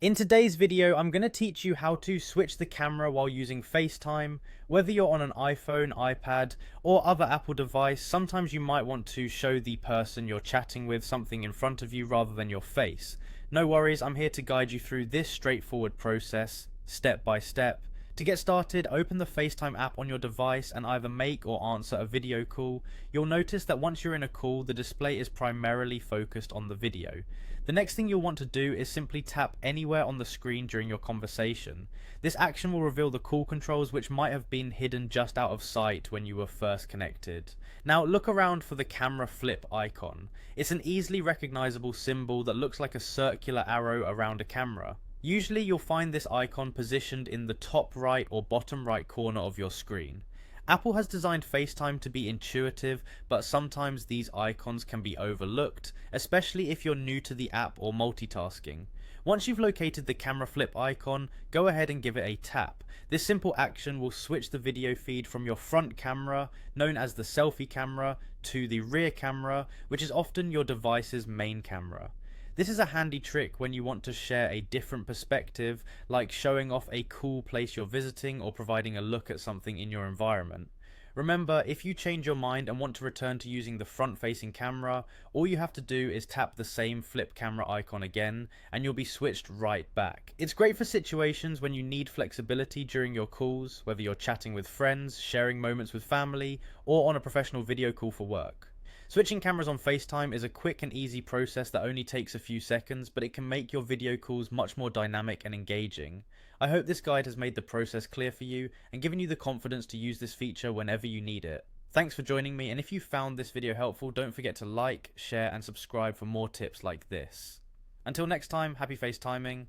In today's video, I'm going to teach you how to switch the camera while using FaceTime. Whether you're on an iPhone, iPad, or other Apple device, sometimes you might want to show the person you're chatting with something in front of you rather than your face. No worries, I'm here to guide you through this straightforward process, step by step. To get started, open the FaceTime app on your device and either make or answer a video call. You'll notice that once you're in a call, the display is primarily focused on the video. The next thing you'll want to do is simply tap anywhere on the screen during your conversation. This action will reveal the call controls which might have been hidden just out of sight when you were first connected. Now look around for the camera flip icon. It's an easily recognizable symbol that looks like a circular arrow around a camera. Usually you'll find this icon positioned in the top right or bottom right corner of your screen. Apple has designed FaceTime to be intuitive, but sometimes these icons can be overlooked, especially if you're new to the app or multitasking. Once you've located the camera flip icon, go ahead and give it a tap. This simple action will switch the video feed from your front camera, known as the selfie camera, to the rear camera, which is often your device's main camera. This is a handy trick when you want to share a different perspective, like showing off a cool place you're visiting or providing a look at something in your environment. Remember, if you change your mind and want to return to using the front-facing camera, all you have to do is tap the same flip camera icon again, and you'll be switched right back. It's great for situations when you need flexibility during your calls, whether you're chatting with friends, sharing moments with family, or on a professional video call for work. Switching cameras on FaceTime is a quick and easy process that only takes a few seconds, but it can make your video calls much more dynamic and engaging. I hope this guide has made the process clear for you and given you the confidence to use this feature whenever you need it. Thanks for joining me, and if you found this video helpful, don't forget to like, share and subscribe for more tips like this. Until next time, happy FaceTiming.